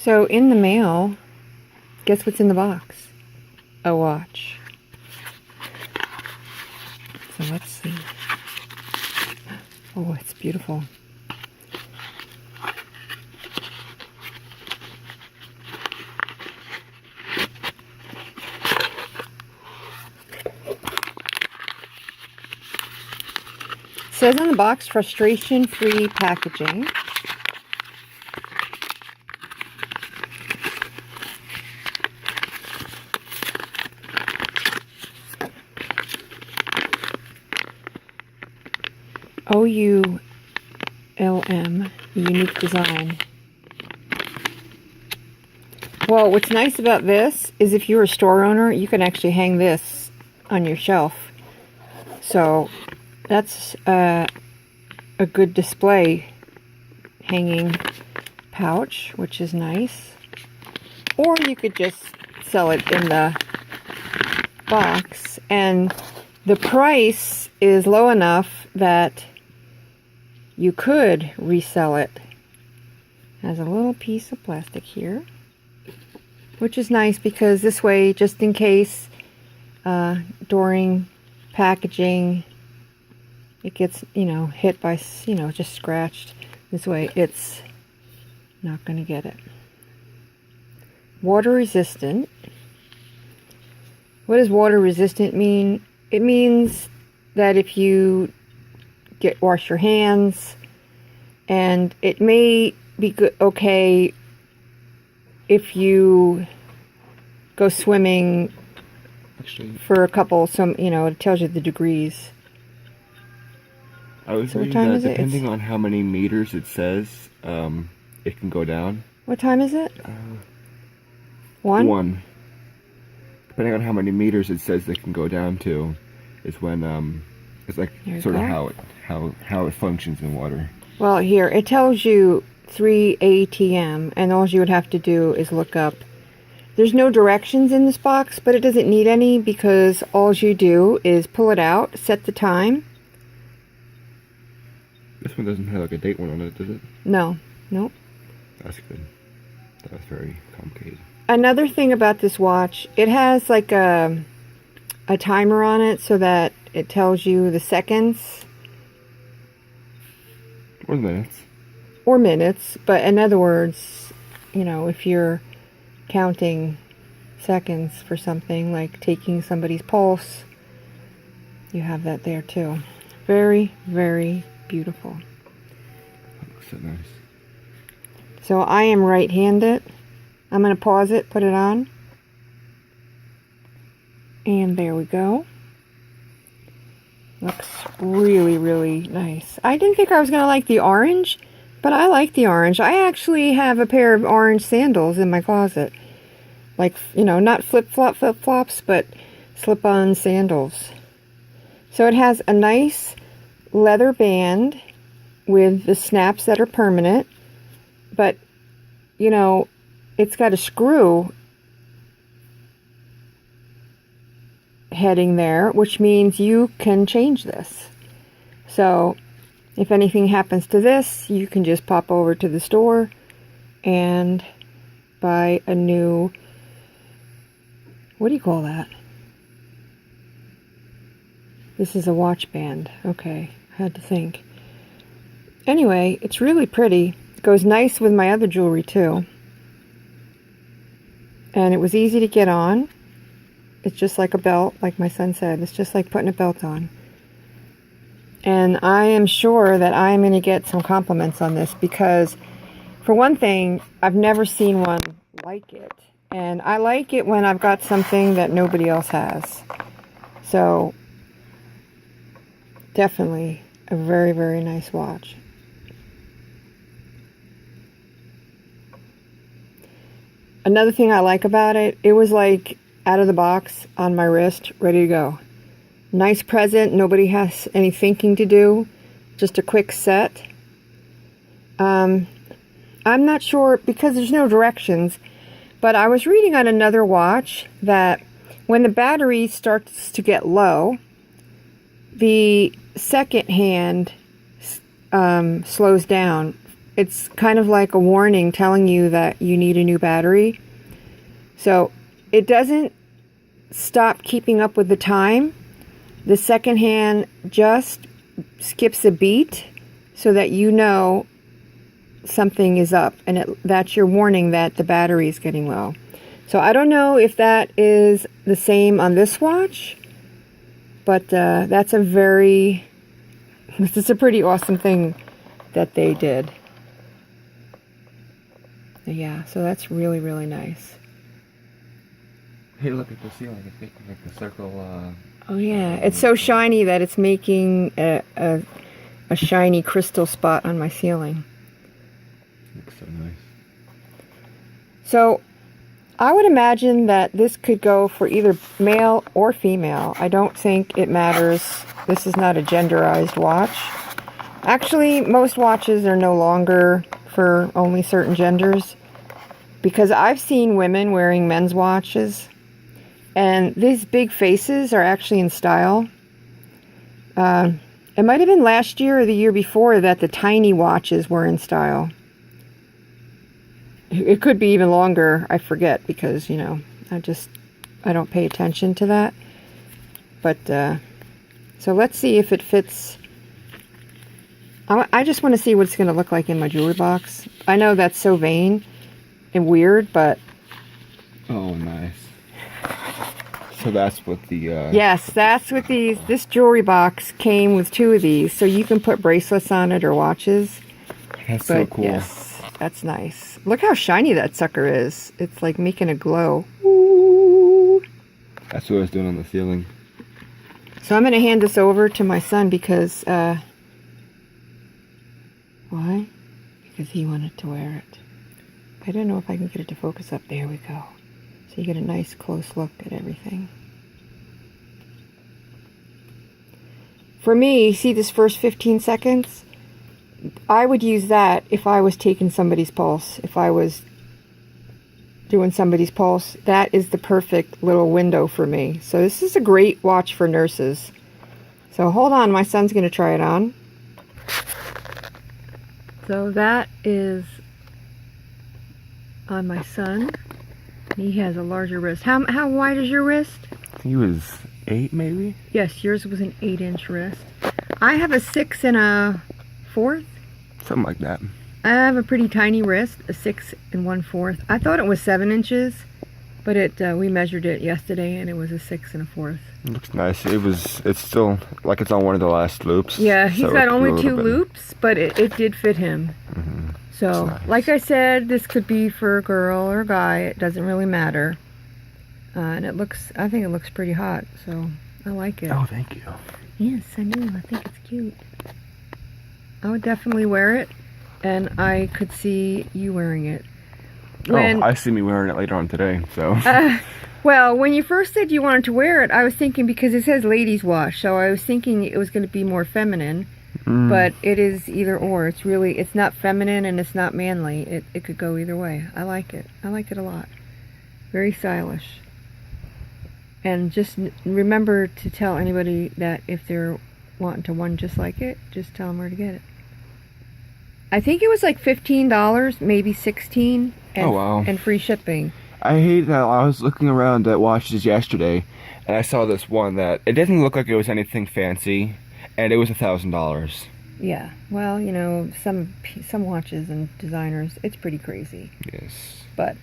So in the mail, guess what's in the box? A watch. So let's see. Oh, it's beautiful. It says on the box, frustration-free packaging. OULM, unique design. Well, what's nice about this is if you're a store owner, you can actually hang this on your shelf. So that's a good display hanging pouch, which is nice. Or you could just sell it in the box. And the price is low enough that you could resell it. Has a little piece of plastic here, which is nice because this way, just in case during packaging it gets, hit by, just scratched, this way it's not going to get it. Water resistant. What does water resistant mean? It means that if you wash your hands, and it may be good, okay if you go swimming for a couple, it tells you the degrees. I was reading that depending on how many meters it says, it can go down. What time is it? 1? Depending on how many meters it says it can go down to, is when it's like sort of how it functions in water. Well, here it tells you 3 ATM, and all you would have to do is look up. There's no directions in this box, but it doesn't need any because all you do is pull it out, set the time. This one doesn't have like a date one on it, does it? No. Nope. That's good. That was very complicated. Another thing about this watch, it has like a timer on it so that it tells you the seconds. Or minutes. Or minutes, but in other words, if you're counting seconds for something like taking somebody's pulse, you have that there too. Very, very beautiful. That looks so nice. So I am right-handed. I'm going to pause it, put it on. And there we go. Looks really, really nice. I didn't think I was going to like the orange, but I like the orange. I actually have a pair of orange sandals in my closet. Like, not flip-flops, but slip-on sandals. So it has a nice leather band with the snaps that are permanent, but it's got a screw heading there, which means you can change this. So if anything happens to this, you can just pop over to the store and buy a new, what do you call that? This is a watch band. Okay, I had to think. Anyway, it's really pretty. It goes nice with my other jewelry too. And it was easy to get on. It's just like a belt, like my son said. It's just like putting a belt on. And I am sure that I'm going to get some compliments on this because, for one thing, I've never seen one like it. And I like it when I've got something that nobody else has. So, definitely a very, very nice watch. Another thing I like about it, it was like out of the box on my wrist, ready to go. Nice present, nobody has any thinking to do, just a quick set. I'm not sure, because there's no directions, but I was reading on another watch that when the battery starts to get low, the second hand slows down it's kind of like a warning telling you that you need a new battery. So it doesn't stop keeping up with the time. The second hand just skips a beat so that you know something is up, and that's your warning that the battery is getting low. So I don't know if that is the same on this watch, but this is a pretty awesome thing that they did. Yeah, so that's really, really nice. Hey, look at the ceiling. It's making like the circle. Oh yeah, it's so shiny that it's making a shiny crystal spot on my ceiling. Looks so nice. So I would imagine that this could go for either male or female. I don't think it matters. This is not a genderized watch. Actually, most watches are no longer for only certain genders, because I've seen women wearing men's watches, and these big faces are actually in style. It might have been last year or the year before that the tiny watches were in style. It could be even longer, I forget, because, you know, I don't pay attention to that. But, so let's see if it fits. I just want to see what it's going to look like in my jewelry box. I know that's so vain and weird, but... Oh, nice. So that's what the... Yes, that's what these... This jewelry box came with 2 of these, so you can put bracelets on it or watches. That's so cool. Yes, that's nice. Look how shiny that sucker is. It's like making a glow. Ooh. That's what I was doing on the ceiling. So I'm going to hand this over to my son because... Why? Because he wanted to wear it. I don't know if I can get it to focus up. There we go. So you get a nice close look at everything. For me, see this first 15 seconds? I would use that if I was taking somebody's pulse. If I was doing somebody's pulse, that is the perfect little window for me. So this is a great watch for nurses. So hold on, my son's going to try it on. So that is on my son. He has a larger wrist. How wide is your wrist? I think it was 8 maybe? Yes, yours was an 8-inch wrist. I have a 6 1/4. Something like that. I have a pretty tiny wrist, a 6 1/4. I thought it was 7 inches, but we measured it yesterday and it was a 6 1/4. It looks nice. It's still like it's on one of the last loops. Yeah, he's so got only 2 loops, but it did fit him. Mm-hmm. So, nice. Like I said, this could be for a girl or a guy. It doesn't really matter. And I think it looks pretty hot, so I like it. Oh, thank you. Yes, I do. I think it's cute. I would definitely wear it, and I could see you wearing it. I see me wearing it later on today, so. Well, when you first said you wanted to wear it, I was thinking, because it says ladies wash, so I was thinking it was going to be more feminine, but it is either or. It's not feminine and it's not manly. It could go either way. I like it. I like it a lot. Very stylish. And just remember to tell anybody that if they're wanting to one just like it, just tell them where to get it. I think it was like $15, maybe $16, and, oh, wow. And free shipping. I hate that. I was looking around at watches yesterday, and I saw this one that it didn't look like it was anything fancy, and it was $1,000. Yeah, well, you know, some watches and designers, it's pretty crazy. Yes. But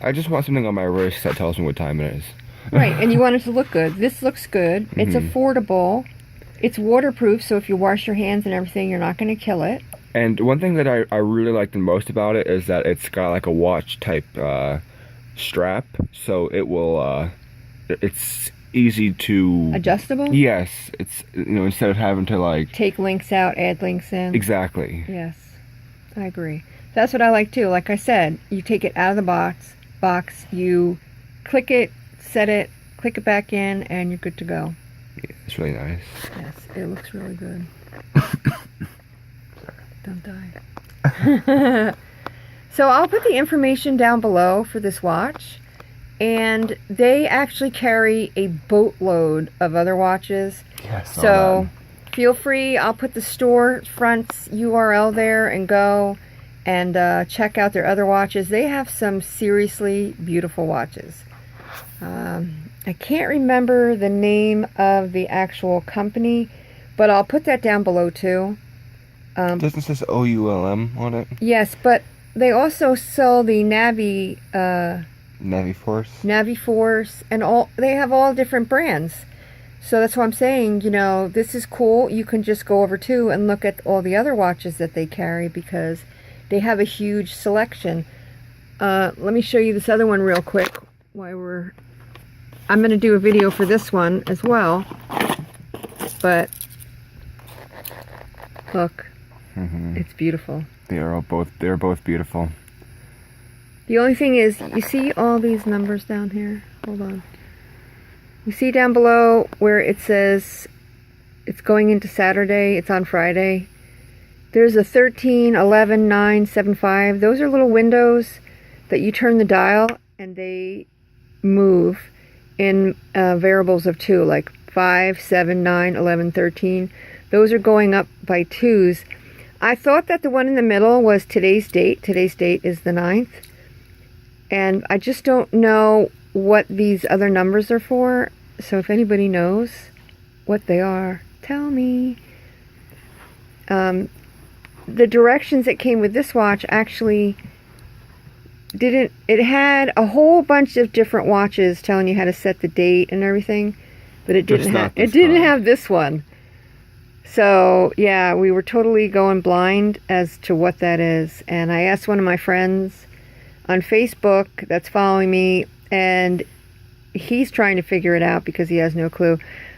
I just want something on my wrist that tells me what time it is. Right, and you want it to look good. This looks good. It's affordable. It's waterproof, so if you wash your hands and everything, you're not going to kill it. And one thing that I really like the most about it is that it's got like a watch type strap, so it will it's easy to adjustable. Yes, it's, you know, instead of having to like take links out, add links in. Exactly. Yes, I agree. That's what I like too. Like I said, you take it out of the box, you click it, set it, click it back in, and you're good to go. Yeah, it's really nice. Yes, it looks really good. Don't die. So I'll put the information down below for this watch, and they actually carry a boatload of other watches. Yes. So feel free, I'll put the storefront's URL there and go. and check out their other watches. They have some seriously beautiful watches. I can't remember the name of the actual company, but I'll put that down below too. Doesn't it say OULM on it? Yes, but they also sell the Naviforce, and all. They have all different brands. So that's why I'm saying, you know, this is cool. You can just go over too and look at all the other watches that they carry because they have a huge selection. Let me show you this other one real quick. I'm going to do a video for this one as well. But look, it's beautiful. They're both beautiful. The only thing is, you see all these numbers down here? Hold on. You see down below where it says it's going into Saturday, it's on Friday. There's a 13, 11, 9, 7, 5. Those are little windows that you turn the dial and they move in variables of 2, like 5, 7, 9, 11, 13. Those are going up by 2s. I thought that the one in the middle was today's date. Today's date is the 9th. And I just don't know what these other numbers are for. So if anybody knows what they are, tell me. The directions that came with this watch actually didn't. It had a whole bunch of different watches telling you how to set the date and everything, but it didn't have. It didn't have this one. So yeah, we were totally going blind as to what that is. And I asked one of my friends on Facebook that's following me, and he's trying to figure it out because he has no clue.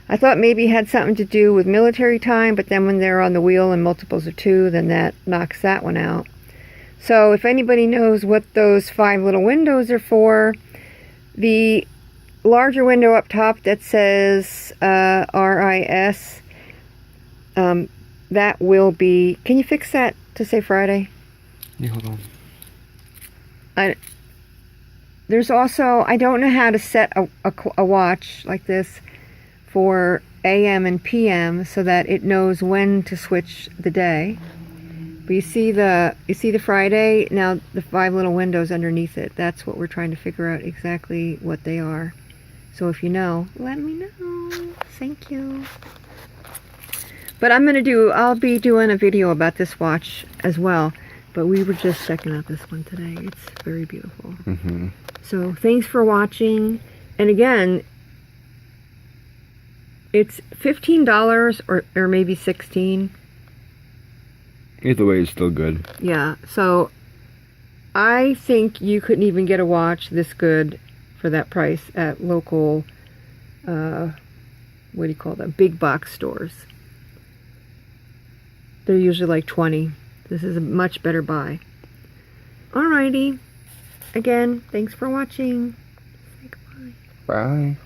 I thought maybe it had something to do with military time, but then when they're on the wheel in multiples of 2, then that knocks that one out. So if anybody knows what those 5 little windows are for, the larger window up top that says RIS, that will be... Can you fix that to say Friday? Yeah, hold on. There's also, I don't know how to set a watch like this for AM and PM so that it knows when to switch the day. But you see the Friday, now the 5 little windows underneath it. That's what we're trying to figure out exactly what they are. So if you know, let me know. Thank you. But I'll be doing a video about this watch as well. But we were just checking out this one today. It's very beautiful. So thanks for watching. And again, it's $15 or maybe $16. Either way, it's still good. Yeah. So I think you couldn't even get a watch this good for that price at local, what do you call them? Big box stores. They're usually like 20. This is a much better buy. Alrighty. Again, thanks for watching. Say goodbye. Bye.